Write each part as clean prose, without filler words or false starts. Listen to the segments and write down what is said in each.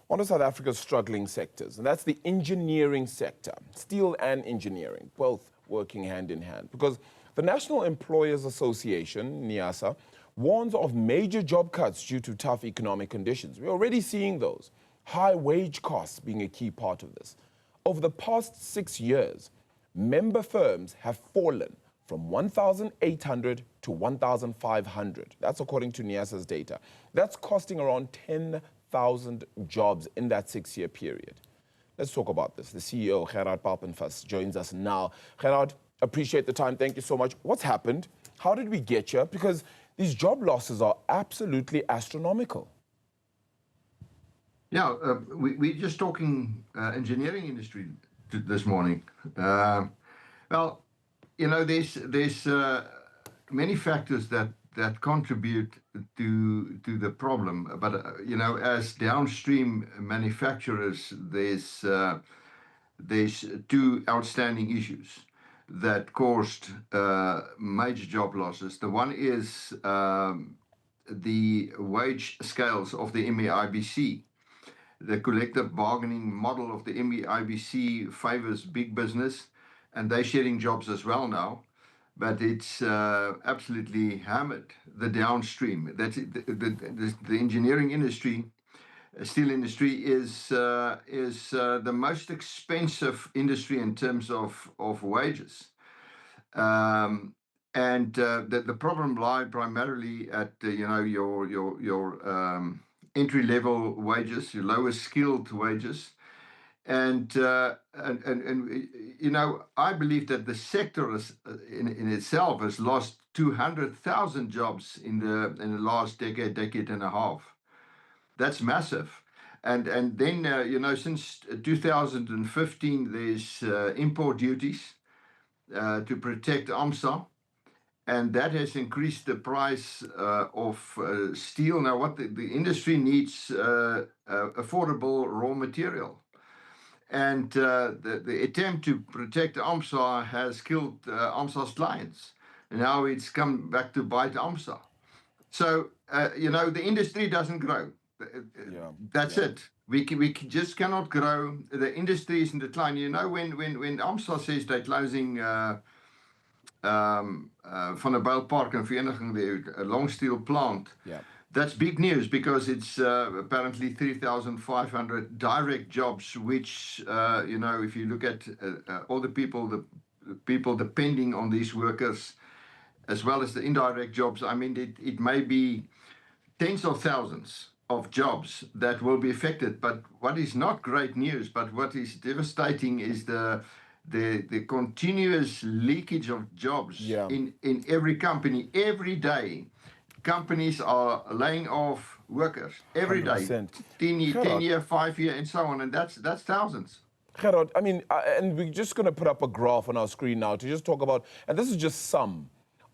one of South Africa's struggling sectors, and that's the engineering sector, steel and engineering, both working hand in hand. Because the National Employers Association, NEASA, warns of major job cuts due to tough economic conditions. We're already seeing those, high wage costs being a key part of this. Over the past 6 years, member firms have fallen from 1,800 to 1,500. That's according to NEASA's data. That's costing around 10,000 jobs in that 6-year period. Let's talk about this. The CEO, Gerhard Papenfus, joins us now. Gerhard, appreciate the time. Thank you so much. What's happened? How did we get here? Because these job losses are absolutely astronomical. Yeah, we're just talking engineering industry this morning. Well, you know, there's many factors that contribute to the problem. But you know, as downstream manufacturers, there's two outstanding issues that caused major job losses. The one is the wage scales of the MEIBC. The collective bargaining model of the MEIBC favors big business, and they're shedding jobs as well now. But it's absolutely hammered the downstream. That's the engineering industry, steel industry is the most expensive industry in terms of wages. And the problem lies primarily at you know, your entry-level wages, your lowest skilled wages. And you know, I believe that the sector is, in itself has lost 200,000 jobs in the last decade and a half. That's massive. And then you know, since 2015, there's import duties to protect AMSA, and that has increased the price of steel. Now, what the industry needs affordable raw material. And the attempt to protect AMSA has killed AMSA's clients. And now it's come back to bite AMSA. So, you know, the industry doesn't grow. That's it. We just cannot grow. The industry is in decline. You know, when AMSA says they're closing Van der Bijl Park and Vereniging, the long steel plant, that's big news because it's apparently 3,500 direct jobs, which, you know, if you look at all the people depending on these workers, as well as the indirect jobs, I mean, it may be tens of thousands of jobs that will be affected. But what is not great news, but what is devastating is the continuous leakage of jobs in every company. Every day, companies are laying off workers every 100%. day, 10-year, 5-year, and so on, and that's thousands. Gerhard, I mean, and we're just going to put up a graph on our screen now to just talk about, and this is just some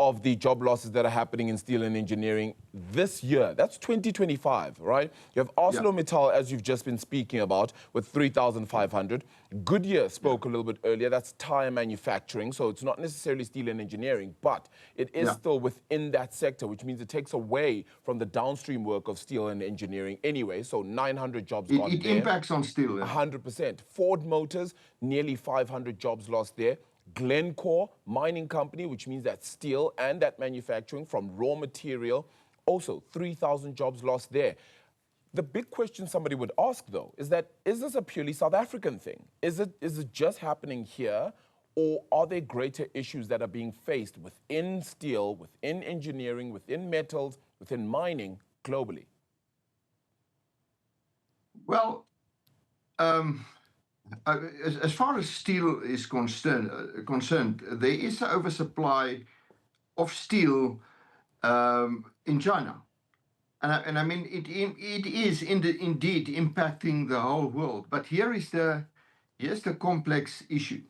of the job losses that are happening in steel and engineering this year. That's 2025, right? You have ArcelorMittal, as you've just been speaking about, with 3,500. Goodyear spoke a little bit earlier. That's tire manufacturing, so it's not necessarily steel and engineering, but it is still within that sector, which means it takes away from the downstream work of steel and engineering anyway. So 900 jobs gone there. It impacts on steel. 100%. Ford Motors, nearly 500 jobs lost there. Glencore, mining company, which means that steel and that manufacturing from raw material, also 3,000 jobs lost there. The big question somebody would ask, though, is this a purely South African thing? Is it just happening here, or are there greater issues that are being faced within steel, within engineering, within metals, within mining, globally? Well, as far as steel is concerned, there is an oversupply of steel in China, and I mean it is indeed impacting the whole world. But here's the complex issue.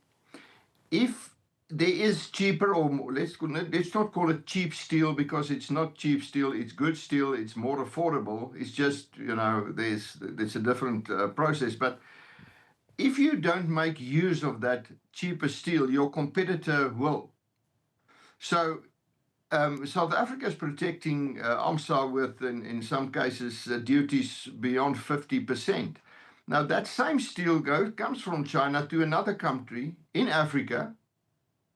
If there is cheaper, or more, let's not call it cheap steel, because it's not cheap steel. It's good steel. It's more affordable. It's just, you know, there's a different process, but if you don't make use of that cheaper steel, your competitor will. So South Africa is protecting AMSA with, in some cases, duties beyond 50%. Now, that same steel comes from China to another country in Africa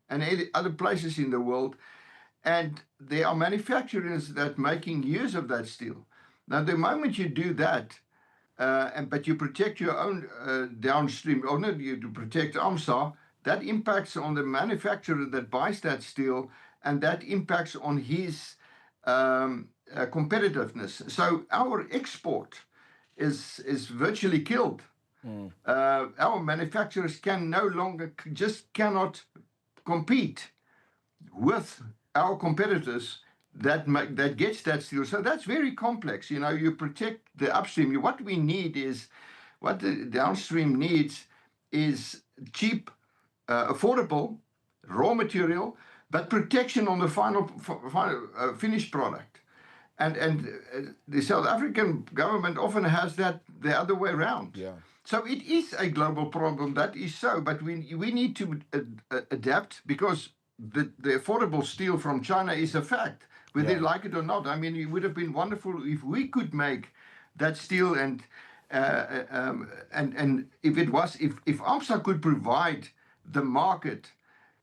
and other places in the world, and there are manufacturers that making use of that steel. Now, the moment you do that, but you protect your own downstream, or not you to protect AMSA, that impacts on the manufacturer that buys that steel, and that impacts on his competitiveness. So our export is virtually killed. Our manufacturers can no longer, just cannot compete with our competitors that gets that steel. So that's very complex. You protect the upstream. What we need is, what the downstream needs is cheap, affordable raw material, but protection on the final finished product. And the South African government often has that the other way around. Yeah. So it is a global problem, that is so, but we need to adapt, because the affordable steel from China is a fact, whether you like it or not. I mean, it would have been wonderful if we could make that steel, and if AMSA could provide the market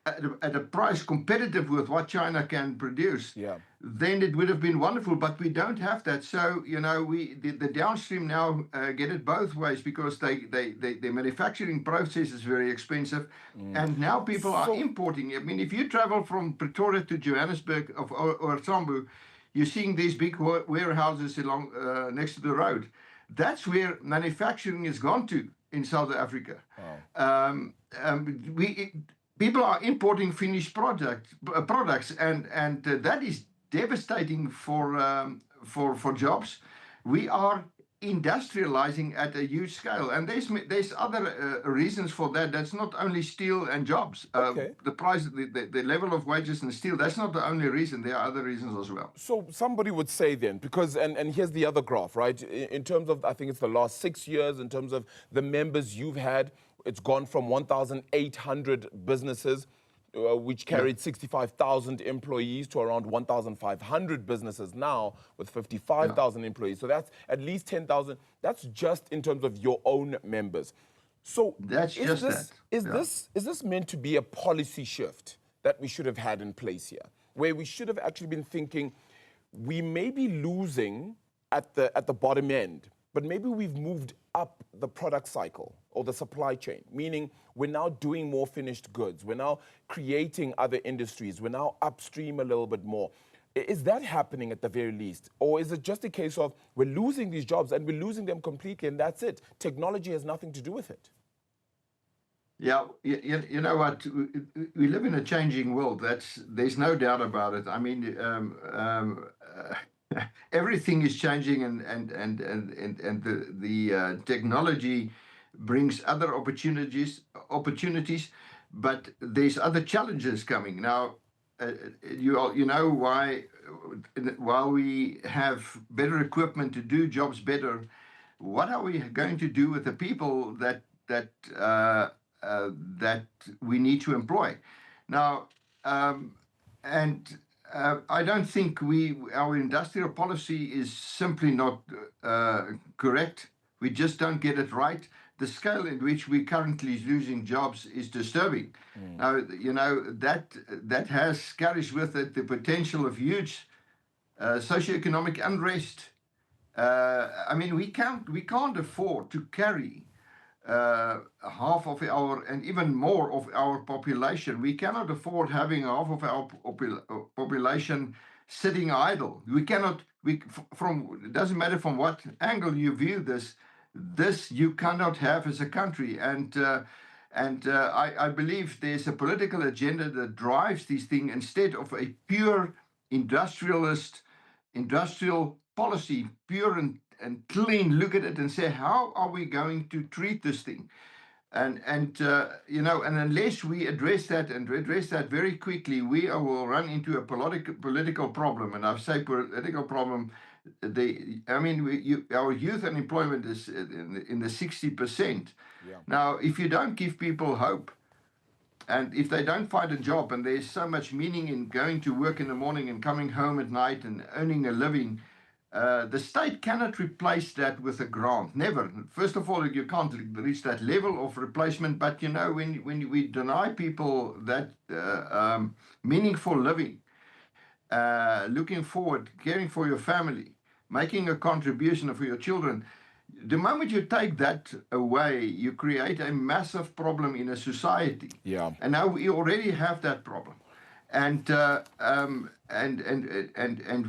at a price competitive with what China can produce, then it would have been wonderful. But we don't have that. So the downstream now get it both ways, because the manufacturing process is very expensive, and now people are importing. I mean, if you travel from Pretoria to Johannesburg or Tambo, you're seeing these big warehouses along next to the road. That's where manufacturing has gone to in South Africa. People are importing finished products, and that is devastating for jobs. We are industrializing at a huge scale, and there's other reasons for that. That's not only steel and jobs. The price, the level of wages and steel, that's not the only reason. There are other reasons as well. So somebody would say then, because, and here's the other graph, right? In terms of, I think it's the last 6 years, in terms of the members you've had, it's gone from 1,800 businesses, which carried 65,000 employees, to around 1,500 businesses now with 55,000 employees. So that's at least 10,000. That's just in terms of your own members. So is this meant to be a policy shift that we should have had in place here, where we should have actually been thinking, we may be losing at the bottom end, but maybe we've moved up the product cycle or the supply chain, meaning we're now doing more finished goods. We're now creating other industries. We're now upstream a little bit more. Is that happening at the very least? Or is it just a case of we're losing these jobs and we're losing them completely, and that's it? Technology has nothing to do with it. Yeah, you know what? We live in a changing world. There's no doubt about it. I mean, everything is changing, and the technology brings other opportunities, but there's other challenges coming. Now, you know why, while we have better equipment to do jobs better, what are we going to do with the people that we need to employ? Now, I don't think our industrial policy is simply not correct. We just don't get it right. The scale in which we're currently losing jobs is disturbing. Now, that carries with it the potential of huge socioeconomic unrest. I mean, we can't afford to carry half of our, and even more of our population. We cannot afford having half of our population sitting idle. We cannot. It doesn't matter from what angle you view this you cannot have as a country. And I believe there's a political agenda that drives these things instead of a pure industrial policy, pure and clean. Look at it and say, how are we going to treat this thing? And unless we address that very quickly, we will run into a political problem. And I say political problem. Our youth unemployment is in the 60%. Now, if you don't give people hope, and if they don't find a job, and there's so much meaning in going to work in the morning and coming home at night and earning a living, The state cannot replace that with a grant. Never. First of all, you can't reach that level of replacement. But when we deny people that meaningful living, looking forward, caring for your family, making a contribution for your children, the moment you take that away, you create a massive problem in a society. Yeah. And now we already have that problem. And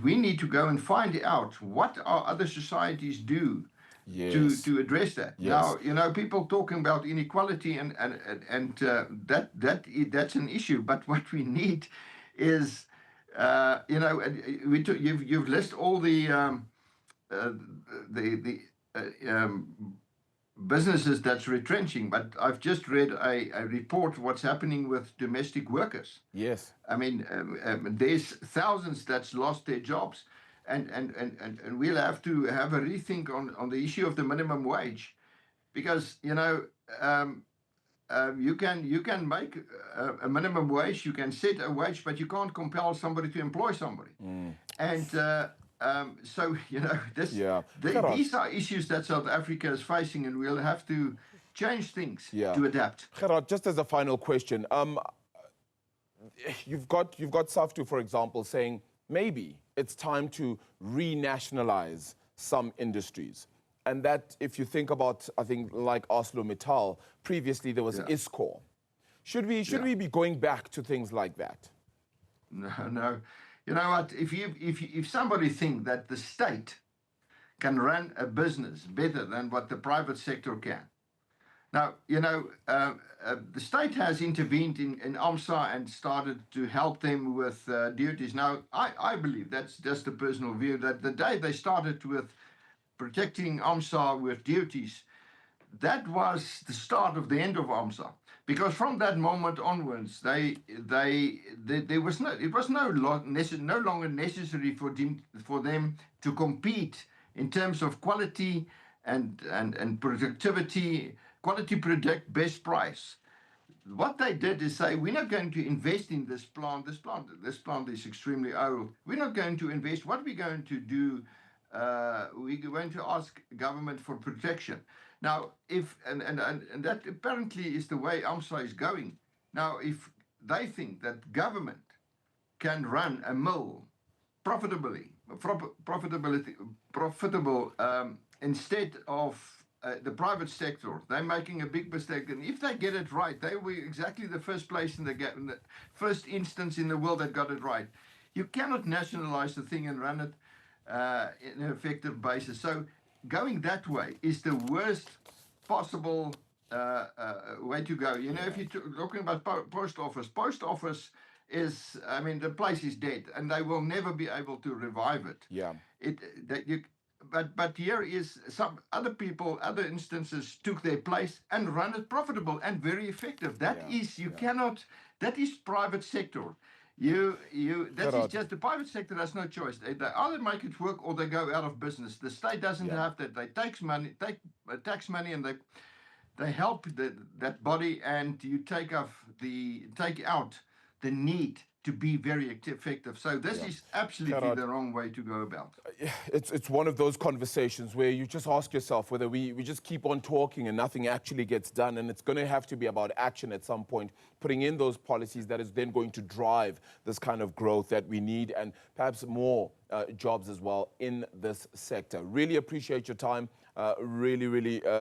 we need to go and find out what our other societies do Yes. to address that. Yes. Now, people talking about inequality and that's an issue. But what we need is, you've listed all the businesses that's retrenching, but I've just read a report what's happening with domestic workers. Yes. I mean, there's thousands that's lost their jobs, and we'll have to have a rethink on the issue of the minimum wage, because you can make a minimum wage, you can set a wage, but you can't compel somebody to employ somebody. And so these are issues that South Africa is facing, and we'll have to change things to adapt. Gerhard, just as a final question, you've got SAFTU, for example, saying maybe it's time to renationalize some industries. And that, if you think about, I think, like ArcelorMittal, previously there was ISCOR. Should we be going back to things like that? No. You know what? If somebody thinks that the state can run a business better than what the private sector can. Now, the state has intervened in AMSA and started to help them with duties. Now, I believe, that's just a personal view, that the day they started with protecting AMSA with duties, that was the start of the end of AMSA. Because from that moment onwards, it was no longer necessary for them to compete in terms of quality and productivity. Quality predict best price. What they did is say, we're not going to invest in this plant. This plant is extremely old. We're not going to invest. What are we going to do? We're going to ask government for protection. Now, and that apparently is the way AMSA is going. Now, if they think that government can run a mill profitable instead of the private sector, they're making a big mistake. And if they get it right, they were exactly the first place in the first instance in the world that got it right. You cannot nationalize the thing and run it in an effective basis. So going that way is the worst possible way to go. If you're talking about post office is, the place is dead, and they will never be able to revive it. Yeah. But here is some other people, other instances took their place and run it profitable and very effective. That is private sector. That is just the private sector has no choice. They either make it work or they go out of business. The state doesn't have that. They take tax money and they help that body, and you take out the need to be very effective. So this is absolutely the wrong way to go about. It's one of those conversations where you just ask yourself whether we just keep on talking and nothing actually gets done, and it's going to have to be about action at some point, putting in those policies that is then going to drive this kind of growth that we need, and perhaps more jobs as well in this sector. Really appreciate your time. Really